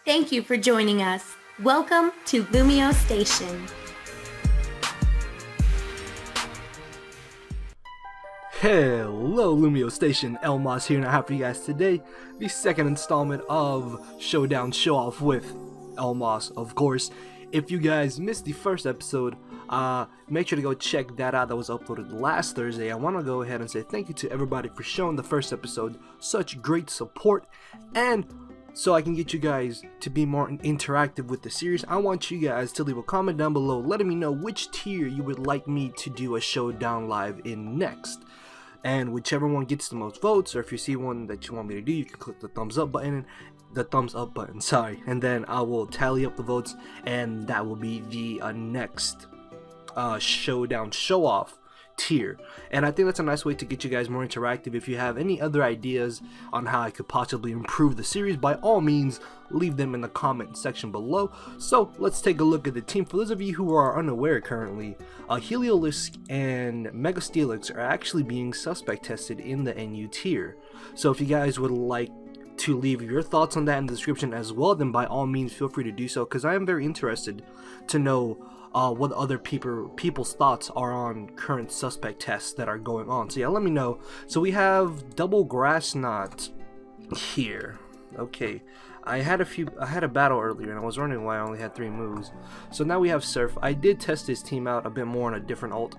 Thank you for joining us. Welcome to LumioseStation. Hello LumioseStation, Elmas here, and I have for you guys today the second installment of Showdown Showoff with Elmas, of course. If you guys missed the first episode, make sure to go check that out. That was uploaded last Thursday. I want to go ahead and say thank you to everybody for showing the first episode such great support, and so I can get you guys to be more interactive with the series, I want you guys to leave a comment down below letting me know which tier you would like me to do a Showdown live in next. And whichever one gets the most votes, or if you see one that you want me to do, you can click the thumbs up button, and then I will tally up the votes, and that will be the next Showdown Showoff tier. And I think that's a nice way to get you guys more interactive. If you have any other ideas on how I could possibly improve the series, by all means leave them in the comment section below. So let's take a look at the team. For those of you who are unaware currently, Heliolisk and Mega Steelix are actually being suspect tested in the NU tier. So if you guys would like to leave your thoughts on that in the description as well, then by all means feel free to do so, because I am very interested to know what other people's thoughts are on current suspect tests that are going on. So yeah, let me know. So we have Double Grass Knot here. Okay, I had a battle earlier and I was wondering why I only had 3 moves. So now we have Surf. I did test this team out a bit more on a different ult.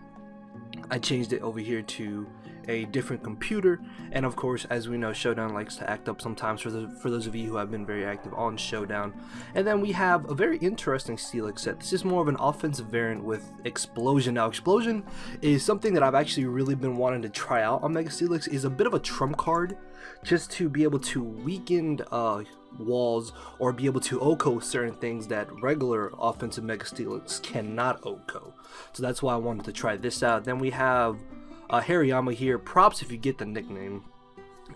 I changed it over here to a different computer, and of course, as we know, Showdown likes to act up sometimes for those of you who have been very active on Showdown. And then we have a very interesting Steelix set. This is more of an offensive variant with Explosion. Now Explosion is something that I've actually really been wanting to try out on Mega Steelix. Is a bit of a trump card just to be able to weaken walls or be able to OHKO certain things that regular offensive Mega Steelix cannot OHKO. So that's why I wanted to try this out. Then we have Hariyama here. Props if you get the nickname.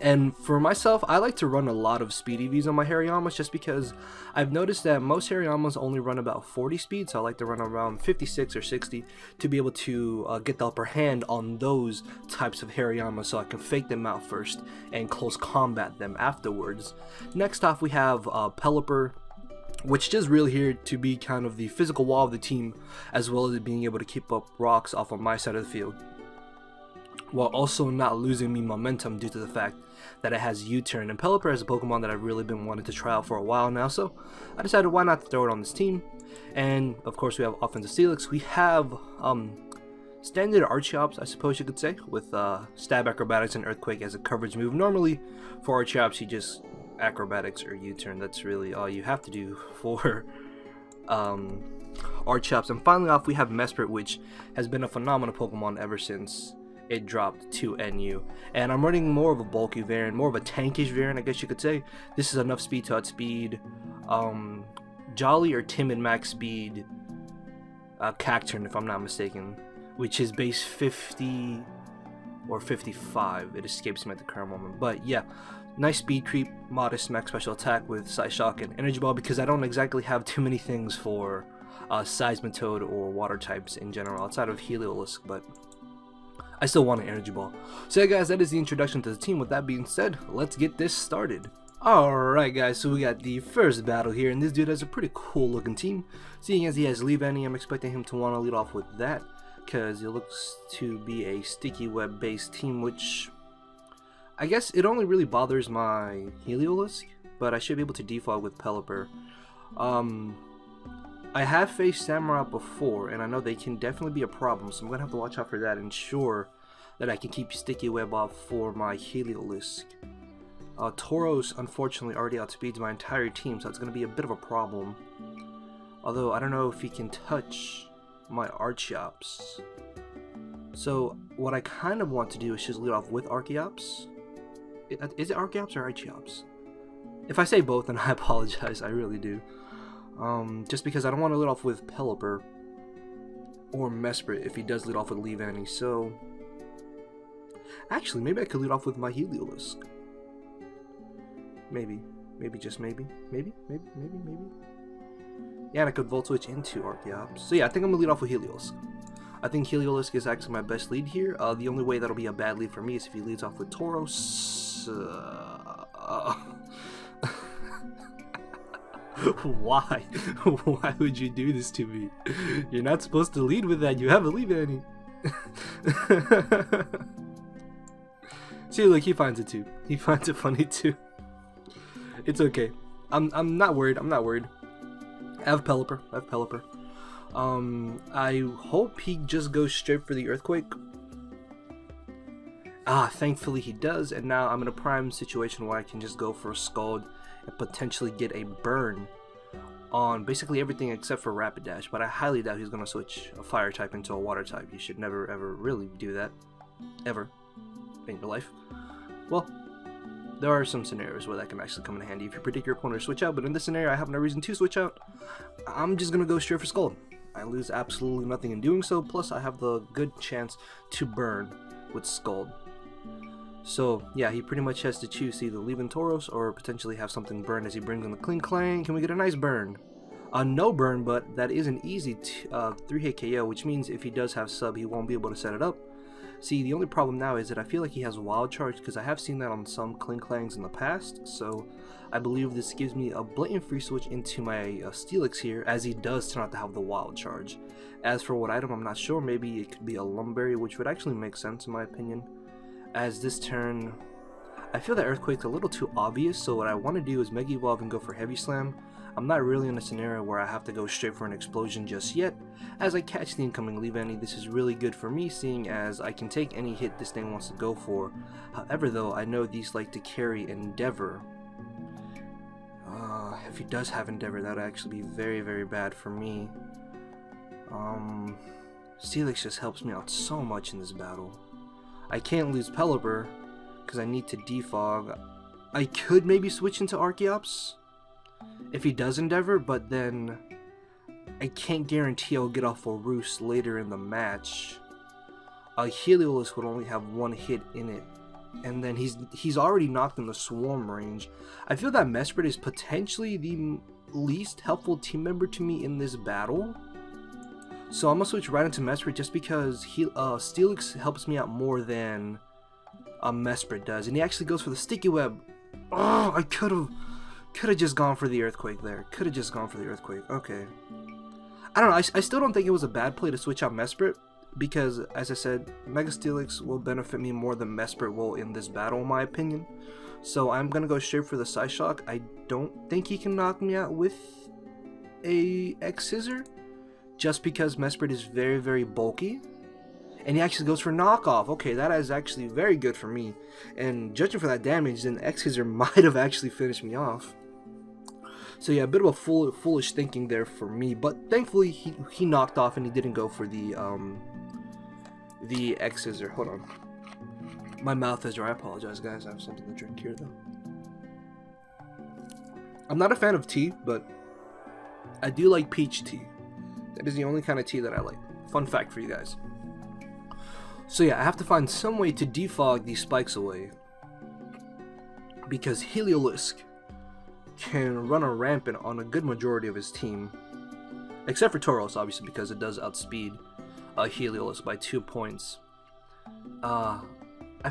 And for myself, I like to run a lot of speed EVs on my Hariyamas just because I've noticed that most Hariyamas only run about 40 speed, so I like to run around 56 or 60 to be able to get the upper hand on those types of Hariyamas, so I can fake them out first and close combat them afterwards. Next off, we have Pelipper, which is really here to be kind of the physical wall of the team, as well as being able to keep up rocks off on my side of the field, while also not losing me momentum due to the fact that it has U-turn. And Pelipper is a Pokemon that I've really been wanting to try out for a while now, so I decided why not throw it on this team. And of course we have offensive Steelix. We have standard Archeops, I suppose you could say, with Stab, Acrobatics, and Earthquake as a coverage move. Normally for Archeops you just Acrobatics or U-turn. That's really all you have to do for Archeops. And finally off we have Mesprit, which has been a phenomenal Pokemon ever since it dropped to NU, and I'm running more of a bulky variant, more of a tankish variant, I guess you could say. This is enough speed to outspeed Jolly or Timid max speed Cacturn, if I'm not mistaken, which is base 50 or 55. It escapes me at the current moment, but yeah, nice speed creep, modest max special attack with Psy Shock and Energy Ball, because I don't exactly have too many things for Seismitoad or water types in general outside of Heliolisk, but I still want an Energy Ball. So yeah guys, that is the introduction to the team. With that being said, let's get this started. Alright guys, so we got the first battle here, and this dude has a pretty cool looking team. Seeing as he has Leave Any, I'm expecting him to want to lead off with that, because it looks to be a sticky web based team, which I guess it only really bothers my Heliolisk, but I should be able to default with Pelipper. I have faced Samurai before, and I know they can definitely be a problem, so I'm going to have to watch out for that and ensure that I can keep Sticky Web off for my Heliolisk. Tauros, unfortunately, already outspeeds my entire team, so that's going to be a bit of a problem. Although, I don't know if he can touch my Archeops. So, what I kind of want to do is just lead off with Archeops. Is it Archeops or Archeops? If I say both, then I apologize, I really do. Just because I don't want to lead off with Pelipper or Mesprit if he does lead off with Leave Any. So actually, maybe I could lead off with my Heliolisk. Maybe, just maybe. Yeah, and I could Volt Switch into Archeops. So yeah, I think I'm gonna lead off with Heliolisk. I think Heliolisk is actually my best lead here. The only way that'll be a bad lead for me is if he leads off with Tauros. Why? Why would you do this to me? You're not supposed to lead with that. You have a lead, Annie. See, look, he finds it too. He finds it funny too. It's okay. I'm not worried. I'm not worried. I have Pelipper. I hope he just goes straight for the Earthquake. Thankfully he does, and now I'm in a prime situation where I can just go for a Scald and potentially get a burn on basically everything except for Rapidash, but I highly doubt he's going to switch a Fire type into a Water type. You should never ever really do that. Ever. In your life. Well, there are some scenarios where that can actually come in handy if you predict your opponent to switch out, but in this scenario I have no reason to switch out. I'm just going to go straight for Scald. I lose absolutely nothing in doing so, plus I have the good chance to burn with Scald. So yeah, he pretty much has to choose either leave in Tauros or potentially have something burn as he brings in the Cling Clang. Can we get a nice burn? No burn, but that is an easy 3-hit KO, which means if he does have sub, he won't be able to set it up. See, the only problem now is that I feel like he has Wild Charge, because I have seen that on some Cling Clangs in the past, so I believe this gives me a blatant free switch into my Steelix here, as he does turn out to have the Wild Charge. As for what item, I'm not sure. Maybe it could be a Lumberry, which would actually make sense in my opinion. As this turn, I feel that Earthquake's a little too obvious, so what I want to do is Mega Evolve and go for Heavy Slam. I'm not really in a scenario where I have to go straight for an explosion just yet. As I catch the incoming Leaf Annie, this is really good for me, seeing as I can take any hit this thing wants to go for. However though, I know these like to carry Endeavor. If he does have Endeavor, that would actually be very, very bad for me. Steelix just helps me out so much in this battle. I can't lose Pelipper because I need to defog. I could maybe switch into Archeops if he does Endeavor, but then I can't guarantee I'll get off a Roost later in the match. Heliolisk would only have one hit in it, and then he's already knocked in the Swarm range. I feel that Mesprit is potentially the least helpful team member to me in this battle. So I'm gonna switch right into Mesprit just because Steelix helps me out more than Mesprit does, and he actually goes for the Sticky Web. Oh, I could have just gone for the Earthquake there. Okay. I don't know. I still don't think it was a bad play to switch out Mesprit because, as I said, Mega Steelix will benefit me more than Mesprit will in this battle, in my opinion. So I'm gonna go straight for the Psyshock. I don't think he can knock me out with a X-Scissor, just because Mesprit is very, very bulky. And he actually goes for knockoff. Okay, that is actually very good for me. And judging for that damage, then X-Scissor might have actually finished me off. So yeah, a bit of a foolish thinking there for me. But thankfully, he knocked off and he didn't go for the X-Scissor. Hold on. My mouth is dry. I apologize, guys. I have something to drink here, though. I'm not a fan of tea, but I do like peach tea. That is the only kind of tea that I like. Fun fact for you guys. So yeah, I have to find some way to defog these spikes away, because Heliolisk can run a rampant on a good majority of his team, except for Tauros, obviously, because it does outspeed Heliolisk by 2 points. I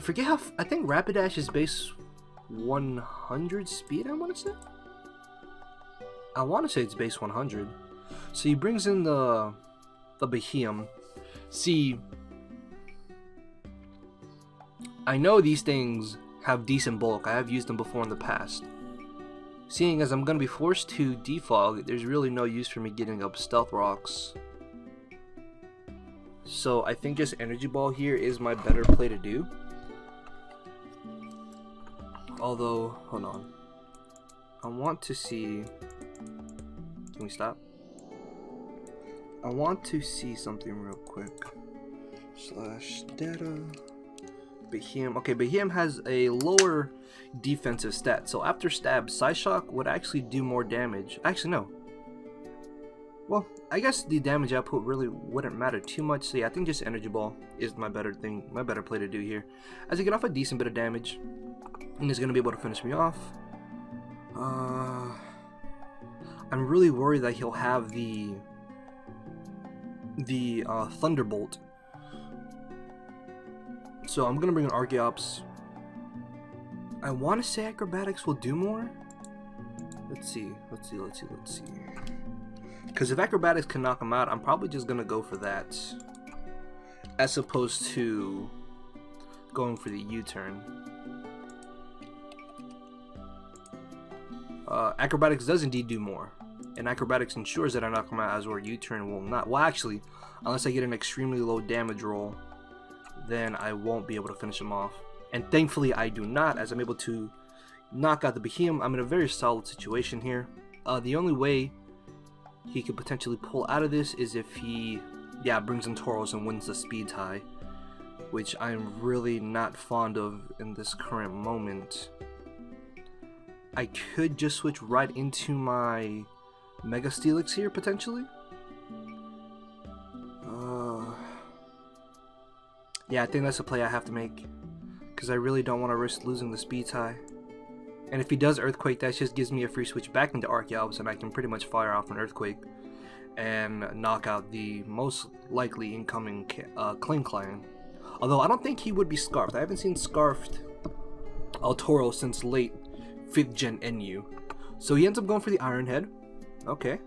forget how. I think Rapidash is base 100 speed. I want to say it's base 100. So he brings in the Behemoth. See, I know these things have decent bulk. I have used them before in the past. Seeing as I'm going to be forced to defog, there's really no use for me getting up Stealth Rocks. So I think just Energy Ball here is my better play to do. Although, hold on. I want to see... Can we stop? I want to see something real quick. /data. Behemoth. Okay, Behemoth has a lower defensive stat, so after stab, Psyshock would actually do more damage. Actually, no. Well, I guess the damage output really wouldn't matter too much, so yeah, I think just Energy Ball is my better play to do here. As I get off a decent bit of damage, and he's going to be able to finish me off. I'm really worried that he'll have the Thunderbolt. So I'm gonna bring an Archeops. I want to say Acrobatics will do more. Let's see. Because if acrobatics can knock him out, I'm probably just gonna go for that, as opposed to going for the U-turn. Acrobatics does indeed do more, and acrobatics ensures that I knock him out, as where U-turn will not. Well, actually, unless I get an extremely low damage roll, then I won't be able to finish him off. And thankfully I do not, as I'm able to knock out the Behemoth. I'm in a very solid situation here. The only way he could potentially pull out of this is if he, brings in Tauros and wins the speed tie, which I'm really not fond of in this current moment. I could just switch right into my Mega Steelix here, potentially. Yeah, I think that's a play I have to make, because I really don't want to risk losing the speed tie. And if he does Earthquake, that just gives me a free switch back into Archeops, and I can pretty much fire off an Earthquake and knock out the most likely incoming Klinklang. Although I don't think he would be Scarfed. I haven't seen Scarfed Tauros since late 5th gen NU. So he ends up going for the Iron Head. Okay.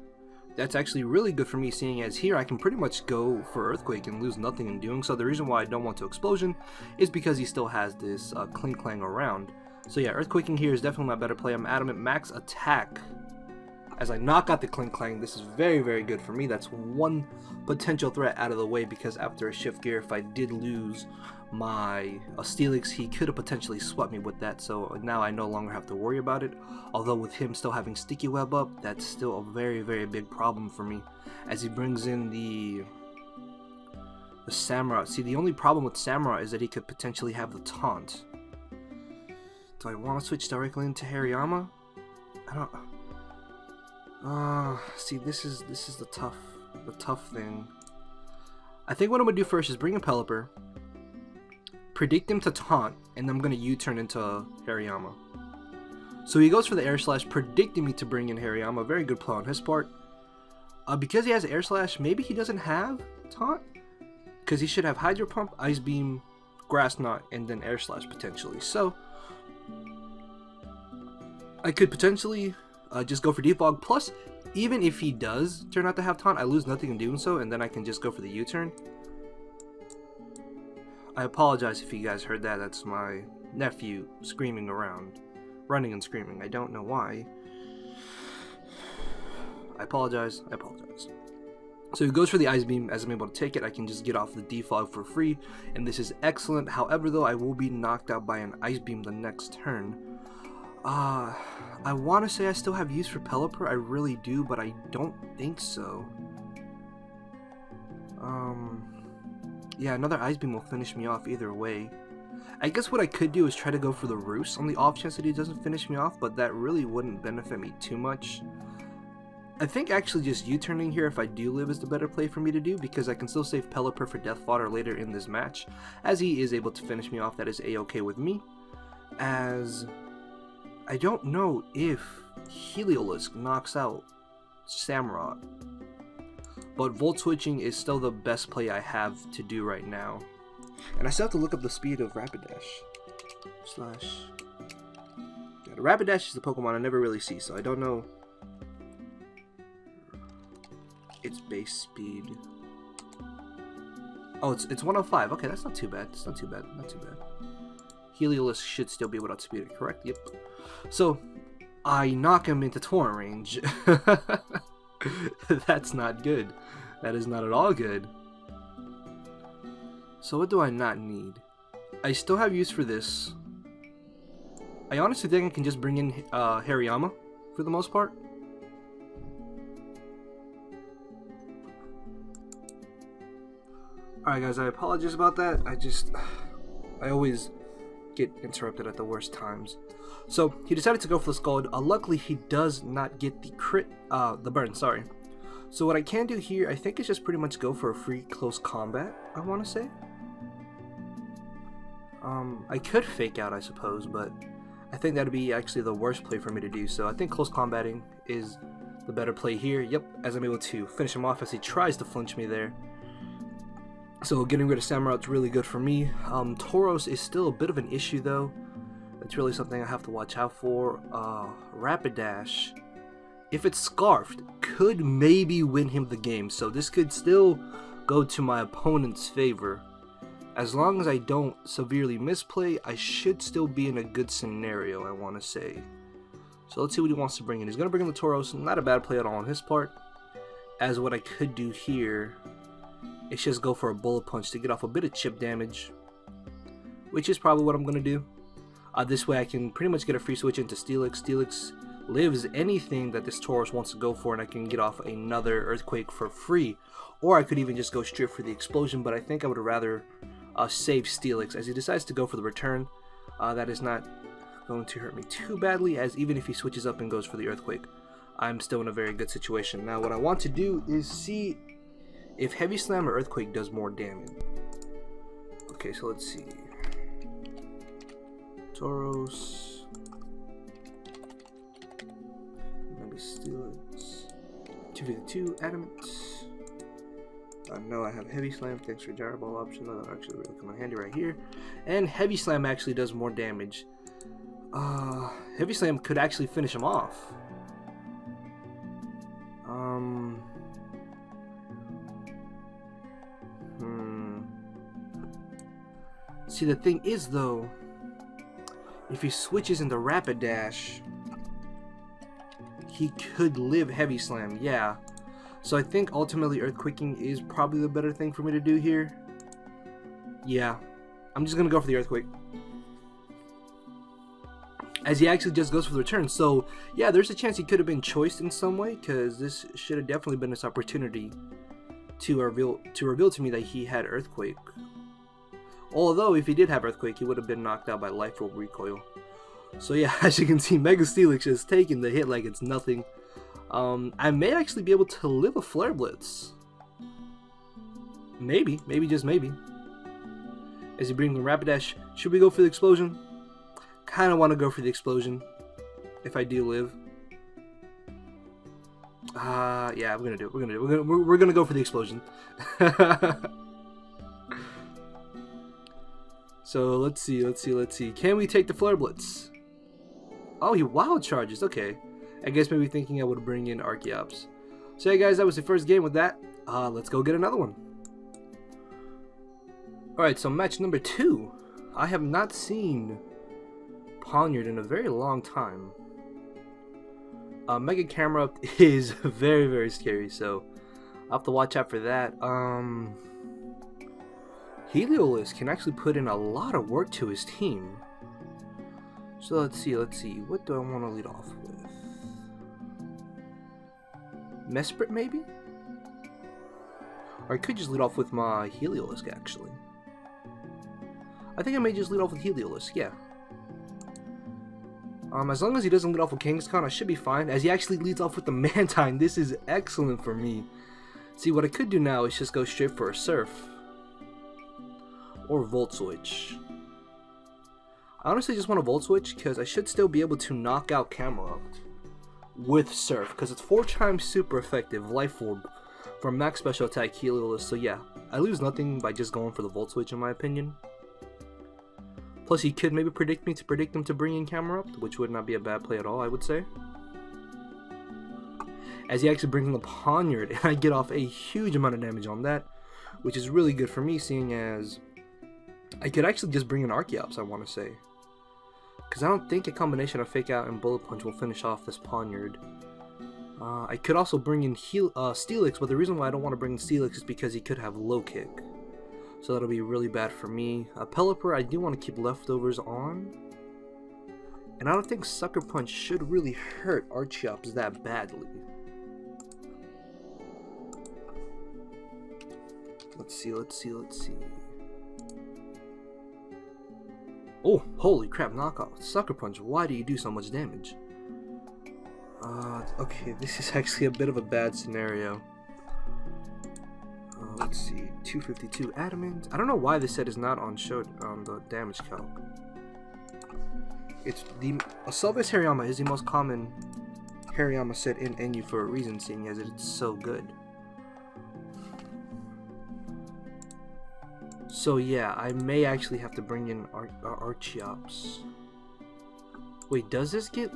That's actually really good for me, seeing as here I can pretty much go for Earthquake and lose nothing in doing so. The reason why I don't want to Explosion is because he still has this Klinklang around. So yeah, Earthquaking here is definitely my better play. I'm Adamant Max Attack as I knock out the Klinklang. This is very, very good for me. That's one potential threat out of the way, because after a Shift Gear, if I did lose my Steelix, he could have potentially swept me with that, so now I no longer have to worry about it. Although with him still having Sticky Web up, that's still a very, very big problem for me, as he brings in the Samurott. See, the only problem with Samurott is that he could potentially have the Taunt. Do I want to switch directly into Hariyama? I don't. See, this is the tough thing. I think what I'm gonna do first is bring in Pelipper, predict him to taunt, and then I'm gonna U-turn into Hariyama. So he goes for the Air Slash, predicting me to bring in Hariyama. Very good play on his part. Because he has Air Slash, maybe he doesn't have taunt, because he should have Hydro Pump, Ice Beam, Grass Knot, and then Air Slash potentially. So I could potentially just go for Defog. Plus, even if he does turn out to have taunt, I lose nothing in doing so, and then I can just go for the U-turn. I apologize if you guys heard that. That's my nephew screaming around, running and screaming. I don't know why. I apologize. So he goes for the Ice Beam. As I'm able to take it, I can just get off the Defog for free, and this is excellent. However, though, I will be knocked out by an Ice Beam the next turn. I want to say I still have use for Pelipper. I really do, but I don't think so. Yeah, another Ice Beam will finish me off either way. I guess what I could do is try to go for the Roost on the off chance that he doesn't finish me off, but that really wouldn't benefit me too much. I think actually just U-turning here, if I do live, is the better play for me to do, because I can still save Pelipper for Death Fodder later in this match. As he is able to finish me off, that is A-okay with me. As I don't know if Heliolisk knocks out Samurott, but Volt Switching is still the best play I have to do right now. And I still have to look up the speed of Rapidash. Yeah, the Rapidash is the Pokemon I never really see, so I don't know its base speed. Oh, it's 105. Okay, that's not too bad. It's not too bad. Heliolisk should still be able to outspeed it, correct? Yep. So I knock him into Torrent range. That's not good. That is not at all good. So what do I not need? I still have use for this. I honestly think I can just bring in Hariyama for the most part. Alright guys, I apologize about that. I always get interrupted at the worst times. So he decided to go for the Scald. Luckily he does not get the burn, sorry. So what I can do here, I think, is just pretty much go for a free close combat, I want to say. I could fake out, I suppose, but I think that would be actually the worst play for me to do. So I think close combating is the better play here. Yep, as I'm able to finish him off as he tries to flinch me there. So getting rid of Samurott's really good for me. Tauros is still a bit of an issue though. It's really something I have to watch out for. Rapidash if it's scarfed, could maybe win him the game. So this could still go to my opponent's favor. As long as I don't severely misplay, I should still be in a good scenario, I want to say. So let's see what he wants to bring in. He's going to bring in the Tauros. Not a bad play at all on his part. As what I could do here is just go for a bullet punch to get off a bit of chip damage, which is probably what I'm going to do. This way I can pretty much get a free switch into Steelix. Steelix lives anything that this Tauros wants to go for, and I can get off another Earthquake for free. Or I could even just go straight for the explosion, but I think I would rather save Steelix as he decides to go for the return. That is not going to hurt me too badly, as even if he switches up and goes for the Earthquake, I'm still in a very good situation. Now what I want to do is see if Heavy Slam or Earthquake does more damage. Okay, so let's see. Tauros. Maybe Steelix. 252 Adamant. No, I have Heavy Slam. Thanks for Gyro Ball option. That'll actually really come in handy right here. And Heavy Slam actually does more damage. Heavy Slam could actually finish him off. See, the thing is though, if he switches into Rapid Dash, he could live Heavy Slam, yeah. So I think ultimately Earthquaking is probably the better thing for me to do here. Yeah, I'm just gonna go for the Earthquake, as he actually just goes for the return. So yeah, there's a chance he could have been choiced in some way, because this should have definitely been his opportunity to reveal to me that he had Earthquake. Although if he did have Earthquake, he would have been knocked out by Life Orb Recoil. So yeah, as you can see, Mega Steelix just taking the hit like it's nothing. I may actually be able to live a Flare Blitz. Maybe just maybe. As he brings the Rapidash, should we go for the explosion? Kind of want to go for the explosion if I do live. Yeah, we're gonna do it. We're gonna go for the explosion. So let's see. Can we take the Flare Blitz? Oh, he wild charges. Okay. I guess maybe thinking I would bring in Archeops. So yeah, guys, that was the first game with that. Let's go get another one. Alright, so match number 2. I have not seen Poniard in a very long time. Mega Camera is very, very scary, so I'll have to watch out for that. Heliolisk can actually put in a lot of work to his team. So let's see. What do I want to lead off with? Mesprit, maybe? Or I could just lead off with my Heliolisk, actually. I think I may just lead off with Heliolisk, yeah. As long as he doesn't lead off with Kangaskhan, I should be fine. As he actually leads off with the Mantine, this is excellent for me. See, what I could do now is just go straight for a Surf. Or Volt Switch. I honestly just want a Volt Switch because I should still be able to knock out Camerupt with Surf, because it's 4 times super effective Life Orb for max special attack Heliolisk. So yeah, I lose nothing by just going for the Volt Switch in my opinion. Plus he could maybe predict him to bring in Camerupt, which would not be a bad play at all, I would say. As he actually brings in the Poniard, and I get off a huge amount of damage on that, which is really good for me, seeing as I could actually just bring in Archeops, I want to say. Because I don't think a combination of Fake Out and Bullet Punch will finish off this Poniard. I could also bring in Steelix, but the reason why I don't want to bring in Steelix is because he could have Low Kick. So that'll be really bad for me. Pelipper, I do want to keep Leftovers on. And I don't think Sucker Punch should really hurt Archeops that badly. Let's see. Oh, holy crap, knockoff. Sucker Punch, why do you do so much damage? Okay, this is actually a bit of a bad scenario. Let's see, 252 Adamant. I don't know why this set is not on the damage calc. It's a Selva's Hariyama is the most common Hariyama set in NU for a reason, seeing as it's so good. So yeah, I may actually have to bring in Archeops. Wait, does this get...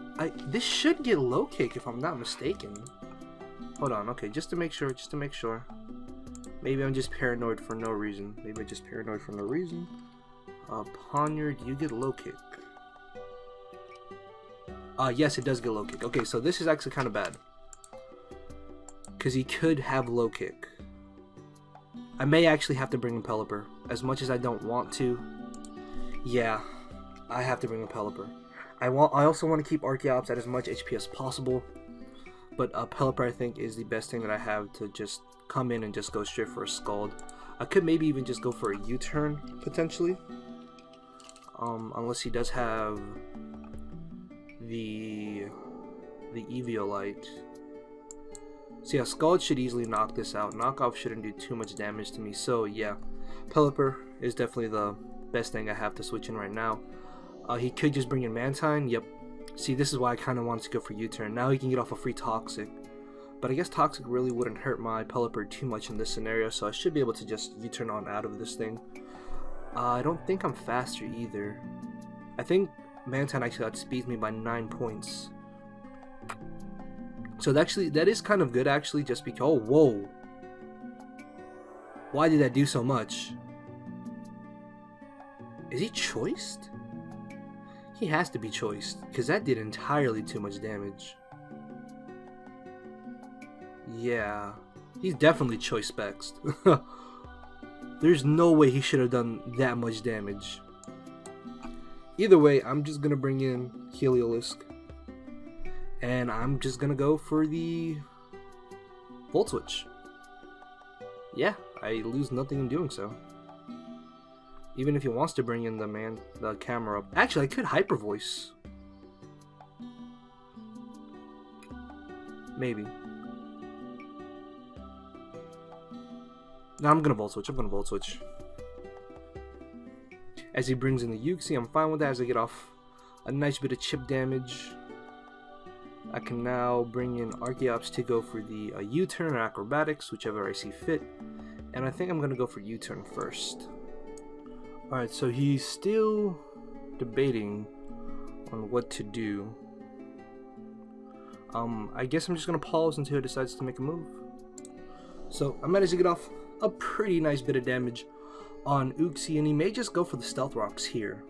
this should get low kick if I'm not mistaken. Hold on, okay, just to make sure. Maybe I'm just paranoid for no reason. Poniard, you get low kick. Yes, it does get low kick. Okay, so this is actually kind of bad. Because he could have low kick. I may actually have to bring in Pelipper. As much as I don't want to. Yeah, I have to bring in Pelipper. I also want to keep Archeops at as much HP as possible. But Pelipper, I think, is the best thing that I have to just come in and just go straight for a Scald. I could maybe even just go for a U-turn, potentially. Unless he does have the Eviolite. So yeah, Scald should easily knock this out. Knockoff shouldn't do too much damage to me. So yeah, Pelipper is definitely the best thing I have to switch in right now. He could just bring in Mantine. Yep. See, this is why I kind of wanted to go for U-turn. Now he can get off a free Toxic. But I guess Toxic really wouldn't hurt my Pelipper too much in this scenario, so I should be able to just U-turn on out of this thing. I don't think I'm faster either. I think Mantine actually outspeeds me by 9 points. So that is kind of good actually, just because... Oh, whoa. Why did that do so much? Is he choiced? He has to be choiced, because that did entirely too much damage. Yeah, he's definitely choice specs. There's no way he should have done that much damage. Either way, I'm just going to bring in Heliolisk. And I'm just going to go for the Volt Switch. Yeah, I lose nothing in doing so. Even if he wants to bring in the camera up. Actually, I could Hyper Voice. Maybe. No, I'm gonna Volt Switch. As he brings in the Uxie, I'm fine with that as I get off a nice bit of chip damage. I can now bring in Archeops to go for the U-turn or Acrobatics, whichever I see fit. And I think I'm gonna go for U-turn first. Alright, so he's still debating on what to do. I guess I'm just gonna pause until he decides to make a move. So I managed to get off a pretty nice bit of damage on Uxie, and he may just go for the Stealth Rocks here.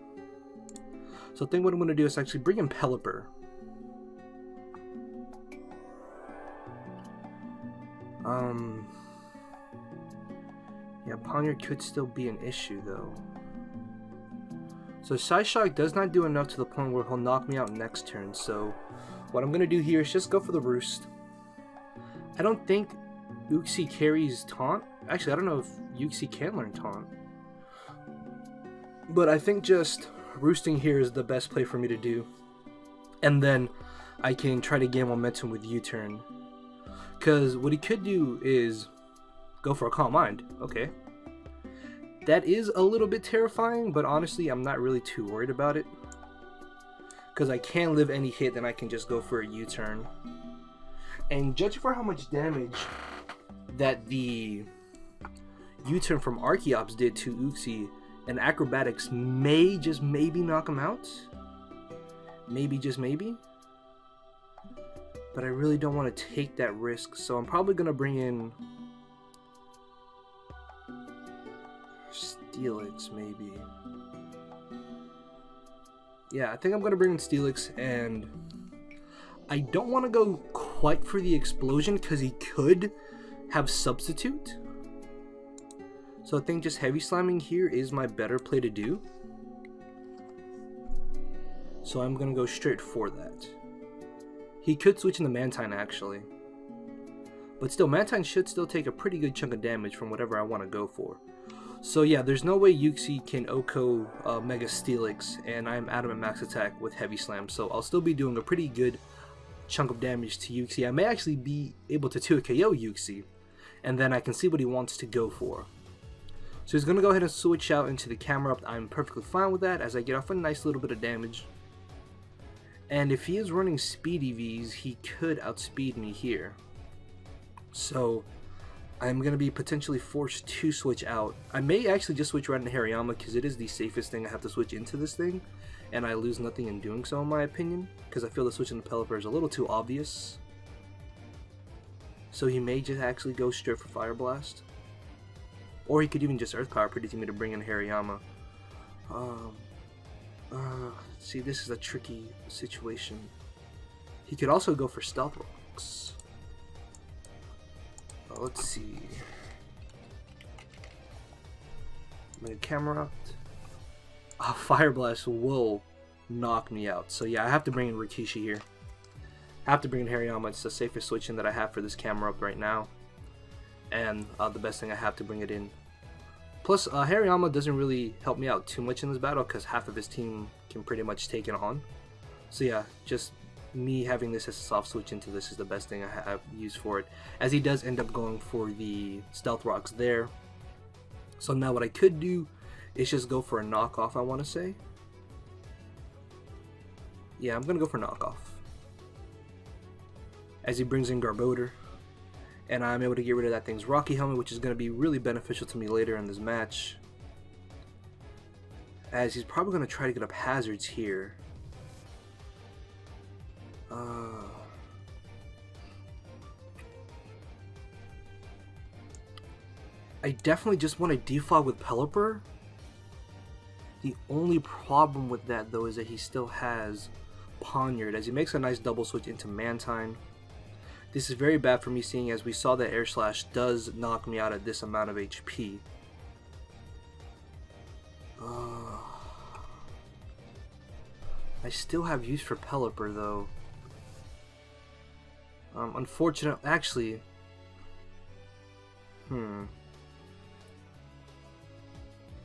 So I think what I'm gonna do is actually bring in Pelipper. Yeah, Poniard could still be an issue though. So Psyshock does not do enough to the point where he'll knock me out next turn, so what I'm going to do here is just go for the Roost. I don't think Uxie carries Taunt. Actually, I don't know if Uxie can learn Taunt. But I think just Roosting here is the best play for me to do. And then I can try to gain momentum with U-turn. Because what he could do is go for a Calm Mind. Okay. That is a little bit terrifying, but honestly, I'm not really too worried about it. Because I can live any hit, then I can just go for a U-turn. And judging for how much damage that the U-turn from Archeops did to Uxie, and Acrobatics may just maybe knock him out. Maybe, just maybe. But I really don't want to take that risk, so I'm probably going to bring in Steelix, maybe. Yeah, I think I'm going to bring in Steelix, and I don't want to go quite for the Explosion because he could have Substitute. So I think just Heavy Slamming here is my better play to do. So I'm going to go straight for that. He could switch into Mantine actually. But still, Mantine should still take a pretty good chunk of damage from whatever I want to go for. So yeah, there's no way Uxie can OHKO Mega Steelix, and I'm Adamant Max Attack with Heavy Slam, so I'll still be doing a pretty good chunk of damage to Uxie. I may actually be able to 2-KO Uxie, and then I can see what he wants to go for. So he's going to go ahead and switch out into the camera up. I'm perfectly fine with that as I get off a nice little bit of damage. And if he is running Speed EVs, he could outspeed me here. So I'm going to be potentially forced to switch out. I may actually just switch right into Hariyama because it is the safest thing I have to switch into this thing. and I lose nothing in doing so, in my opinion, because I feel the switch into Pelipper is a little too obvious. So he may just actually go straight for Fire Blast. Or he could even just Earth Power, predicting me to bring in Hariyama. See, this is a tricky situation. He could also go for Stealth Rocks. Let's see. Mega Camerupt. Fire Blast will knock me out. So yeah, I have to bring in Rikishi here. I have to bring in Hariyama. It's the safest switch in that I have for this Camerupt right now. And the best thing I have to bring it in. Plus, Hariyama doesn't really help me out too much in this battle because half of his team can pretty much take it on. So yeah, just me having this as a soft switch into this is the best thing I have used for it. As he does end up going for the Stealth Rocks there. So now what I could do is just go for a knockoff, I want to say. Yeah, I'm going to go for knockoff. As he brings in Garbodor. And I'm able to get rid of that thing's Rocky Helmet, which is going to be really beneficial to me later in this match. As he's probably going to try to get up hazards here. I definitely just want to defog with Pelipper. The only problem with that though is that he still has Poniard, as he makes a nice double switch into Mantine. This is very bad for me, seeing as we saw that Air Slash does knock me out at this amount of HP. I still have use for Pelipper though. Unfortunately, actually, if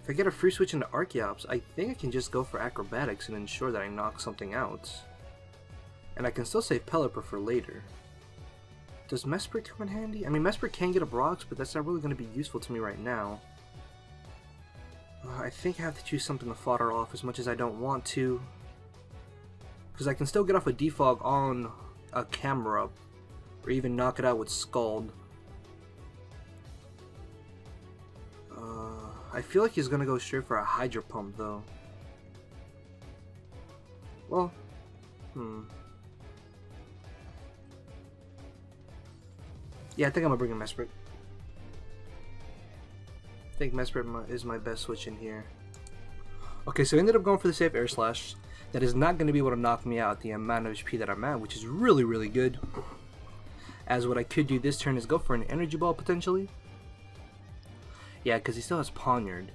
I get a free switch into Archeops, I think I can just go for Acrobatics and ensure that I knock something out. And I can still save Pelipper for later. Does Mesprit come in handy? I mean, Mesprit can get up rocks, but that's not really going to be useful to me right now. I think I have to choose something to fodder off as much as I don't want to. Because I can still get off a defog on a Camerupt, or even knock it out with Scald. I feel like he's going to go straight for a Hydro Pump though. Well, yeah, I think I'm going to bring in Mesprit. I think Mesprit is my best switch in here. Okay, so I ended up going for the safe Air Slash. That is not going to be able to knock me out the amount of HP that I'm at, which is really, really good. As what I could do this turn is go for an Energy Ball potentially. Yeah, because he still has Poniard.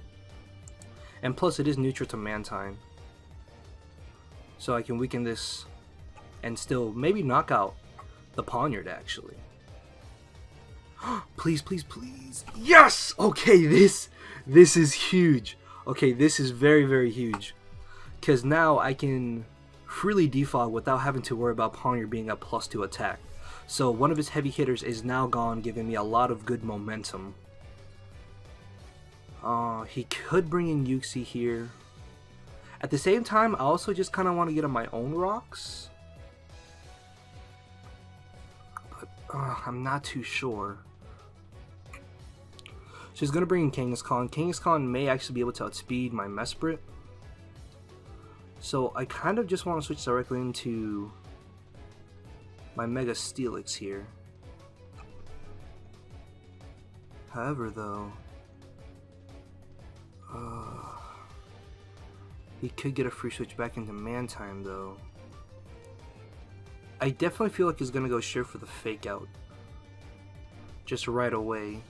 And plus it is neutral to Mantine. So I can weaken this and still maybe knock out the Poniard actually. Please, please, please. Yes! Okay, this is huge. Okay, this is very, very huge. Because now I can freely defog without having to worry about Poniard being a +2 attack. So one of his heavy hitters is now gone, giving me a lot of good momentum. He could bring in Yuxi here. At the same time, I also just kind of want to get on my own rocks. But I'm not too sure. So he's going to bring in Kangaskhan. Kangaskhan may actually be able to outspeed my Mesprit. So I kind of just want to switch directly into my Mega Steelix here. However though, he could get a free switch back into Mantine though. I definitely feel like he's going to go straight for the Fake Out. Just right away.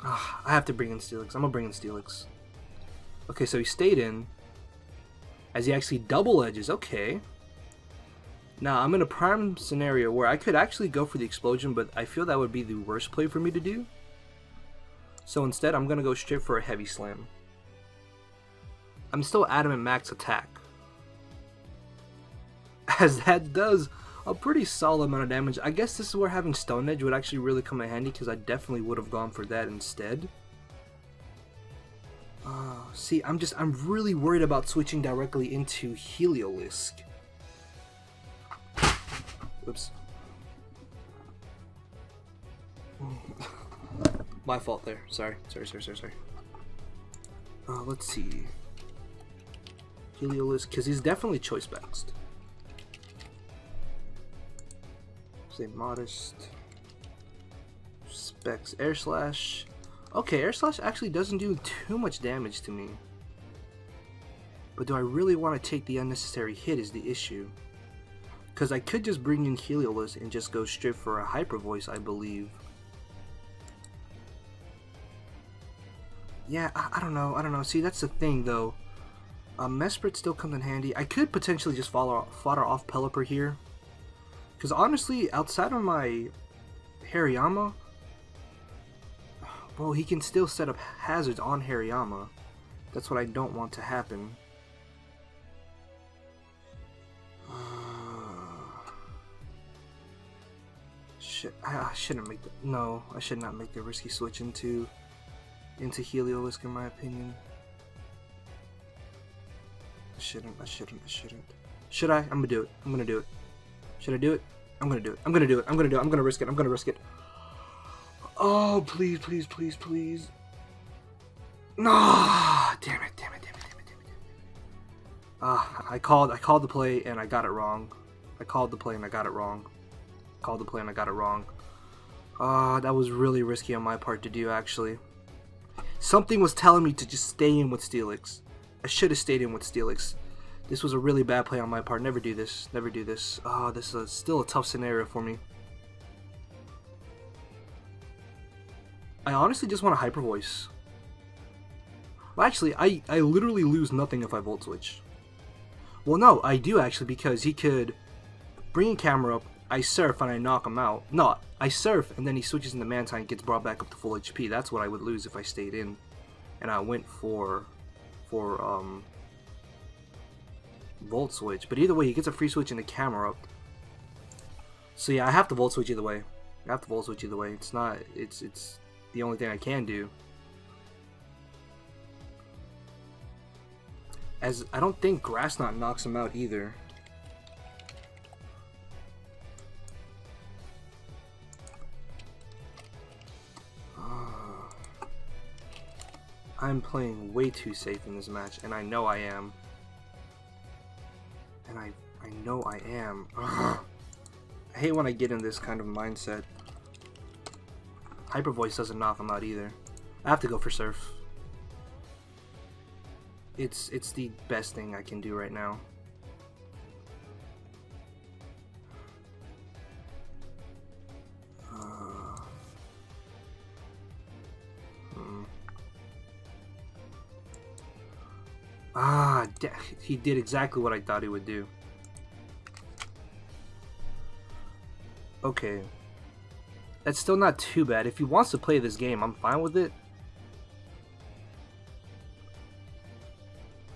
I have to bring in Steelix. I'm going to bring in Steelix. Okay, so he stayed in. As he actually double edges. Okay. Now, I'm in a prime scenario where I could actually go for the Explosion, but I feel that would be the worst play for me to do. So instead, I'm going to go straight for a Heavy Slam. I'm still Adamant Max Attack. As that does a pretty solid amount of damage. I guess this is where having Stone Edge would actually really come in handy, because I definitely would have gone for that instead. See, I'm really worried about switching directly into Heliolisk. Whoops. My fault there. Sorry. Let's see. Heliolisk, because he's definitely choice bounced. Say modest. Specs air slash. Okay, air slash actually doesn't do too much damage to me. But do I really want to take the unnecessary hit is the issue. Because I could just bring in Heliolisk and just go straight for a hyper voice, I believe. Yeah, I don't know. See, that's the thing though. Mesprit still comes in handy. I could potentially just fodder off Pelipper here. Because honestly, outside of my Hariyama, well, he can still set up hazards on Hariyama. That's what I don't want to happen. Shit, I shouldn't make the... No, I should not make the risky switch into Heliolisk in my opinion. I shouldn't. Should I? I'm gonna do it. Should I do it? I'm gonna do it. I'm gonna risk it. Oh, please. No! Damn it. I called the play and I got it wrong. That was really risky on my part to do, actually. Something was telling me to just stay in with Steelix. I should have stayed in with Steelix. This was a really bad play on my part. Never do this. Oh, this is still a tough scenario for me. I honestly just want a hyper voice. Well, actually, I literally lose nothing if I volt switch. Well, no, I do actually, because he could bring a camera up, I surf and I knock him out. No, I surf and then he switches into Mantine and gets brought back up to full HP. That's what I would lose if I stayed in and I went for volt switch. But either way, he gets a free switch and the camera up. So yeah, I have to volt switch either way. It's not. It's the only thing I can do. As I don't think Grass Knot knocks him out either. I'm playing way too safe in this match, and I know I am. I hate when I get in this kind of mindset. Hyper Voice doesn't knock him out either. I have to go for Surf. It's the best thing I can do right now. He did exactly what I thought he would do. Okay. That's still not too bad. If he wants to play this game, I'm fine with it.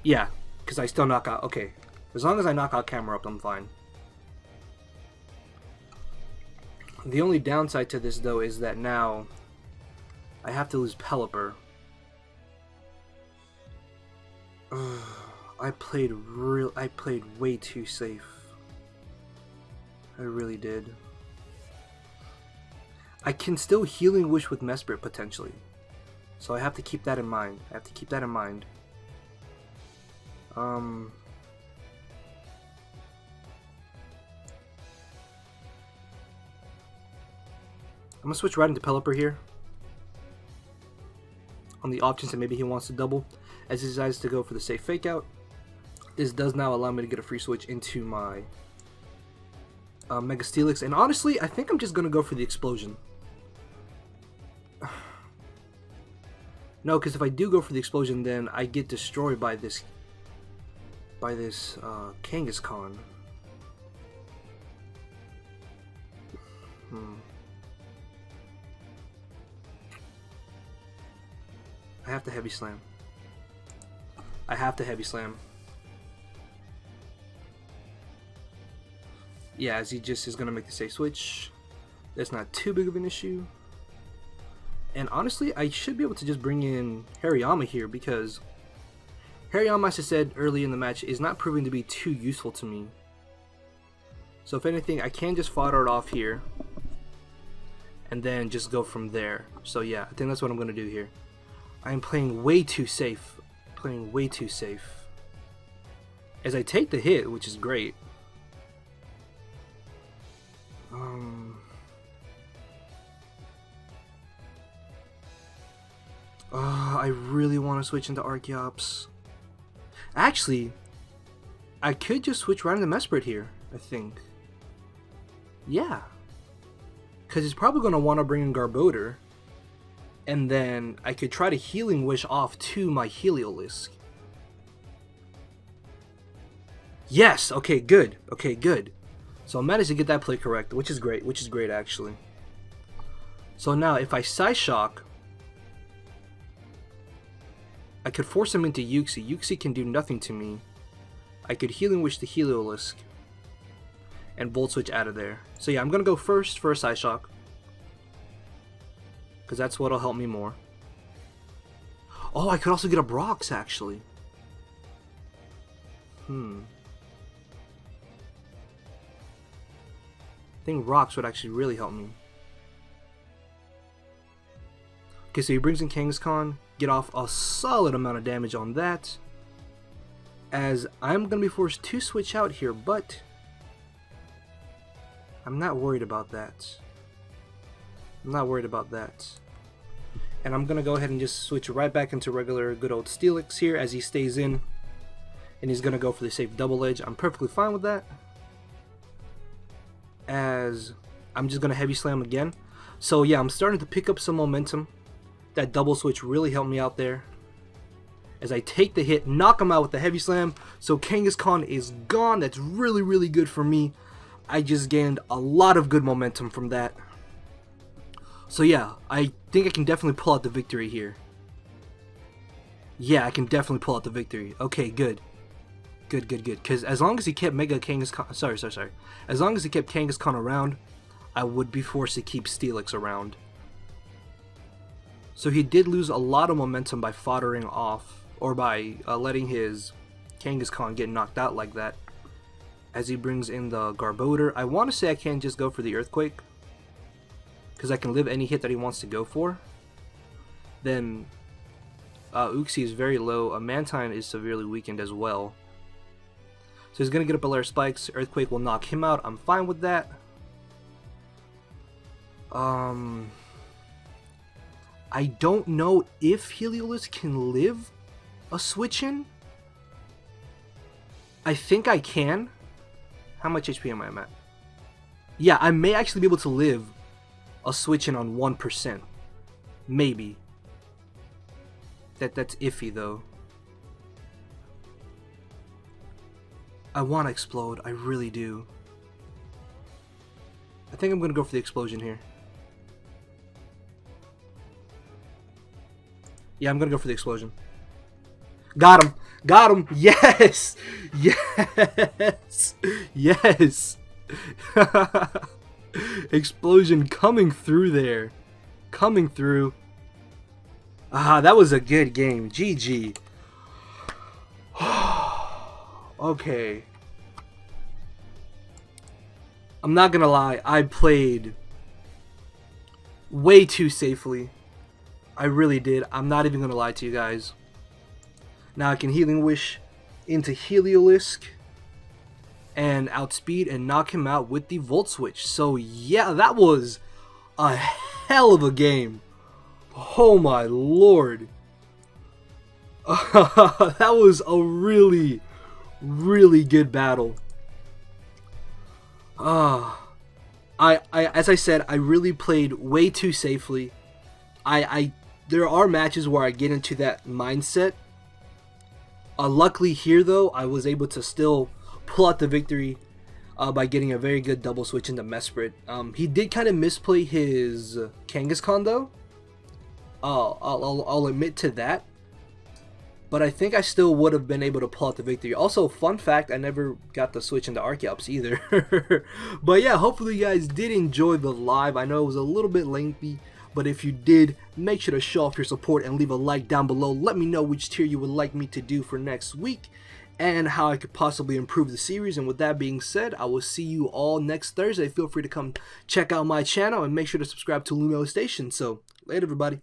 Yeah, because I still knock out. Okay. As long as I knock out camera up, I'm fine. The only downside to this, though, is that now I have to lose Pelipper. I played way too safe. I really did. I can still Healing Wish with Mesprit potentially. So I have to keep that in mind. I'm gonna switch right into Pelipper here. On the options that maybe he wants to double. As he decides to go for the safe fake out. This does now allow me to get a free switch into my Mega Steelix. And honestly, I think I'm just gonna go for the explosion. No, because if I do go for the explosion, then I get destroyed by this Kangaskhan. I have to heavy slam. Yeah, as he just is going to make the safe switch. That's not too big of an issue. And honestly, I should be able to just bring in Hariyama here because Hariyama, as I said early in the match, is not proving to be too useful to me. So if anything, I can just fodder it off here. and then just go from there. So yeah, I think that's what I'm gonna do here. I'm playing way too safe. Playing way too safe. As I take the hit, which is great. I really want to switch into Archeops. Actually, I could just switch right into Mesprit here, I think. Yeah. Because he's probably going to want to bring in Garbodor. And then I could try to Healing Wish off to my Heliolisk. Yes! Okay, good. Okay, good. So I managed to get that play correct, which is great actually. So now if I Psyshock, I could force him into Uxie. Uxie can do nothing to me. I could Healing Wish the Heliolisk and Volt Switch out of there. So yeah, I'm gonna go first for a Psyshock, because that's what'll help me more. Oh, I could also get a Brox actually. I think Rocks would actually really help me. Okay, so he brings in Kangaskhan, get off a solid amount of damage on that, as I'm going to be forced to switch out here, but I'm not worried about that. I'm not worried about that. And I'm going to go ahead and just switch right back into regular good old Steelix here as he stays in, and he's going to go for the safe double edge. I'm perfectly fine with that, as I'm just going to Heavy Slam again. So yeah, I'm starting to pick up some momentum. That double switch really helped me out there. As I take the hit, knock him out with the Heavy Slam, so Kangaskhan is gone. That's really, really good for me. I just gained a lot of good momentum from that. So yeah, I think I can definitely pull out the victory here. Yeah, I can definitely pull out the victory. Okay, good. Good. Because as long as he kept Mega Kangaskhan... Sorry. As long as he kept Kangaskhan around, I would be forced to keep Steelix around. So he did lose a lot of momentum by foddering off, or by letting his Kangaskhan get knocked out like that. As he brings in the Garbodor, I want to say I can't just go for the Earthquake, because I can live any hit that he wants to go for. Then Uxie is very low. Mantine is severely weakened as well. So he's going to get up a layer of spikes. Earthquake will knock him out. I'm fine with that. I don't know if Heliolisk can live a switch in. I think I can. How much HP am I at? Yeah, I may actually be able to live a switch in on 1%. Maybe. That's iffy though. I want to explode. I really do. I think I'm going to go for the explosion here. Yeah, I'm going to go for the explosion. Got him. Got him. Yes. Yes. Yes. Explosion coming through there. Coming through. Ah, that was a good game. GG. Okay. I'm not gonna lie, I played way too safely. I really did. I'm not even gonna lie to you guys. Now I can Healing Wish into Heliolisk and outspeed and knock him out with the Volt Switch. So yeah, that was a hell of a game. Oh my lord. That was a really, really good battle. As I said, I really played way too safely. There are matches where I get into that mindset. Luckily here though, I was able to still pull out the victory by getting a very good double switch into Mesprit. He did kind of misplay his Kangaskhan though. I'll admit to that. But I think I still would have been able to pull out the victory. Also, fun fact, I never got the switch into Archeops either. But yeah, hopefully you guys did enjoy the live. I know it was a little bit lengthy, but if you did, make sure to show off your support and leave a like down below. Let me know which tier you would like me to do for next week. and how I could possibly improve the series. And with that being said, I will see you all next Thursday. Feel free to come check out my channel and make sure to subscribe to LumioseStation. So, later everybody.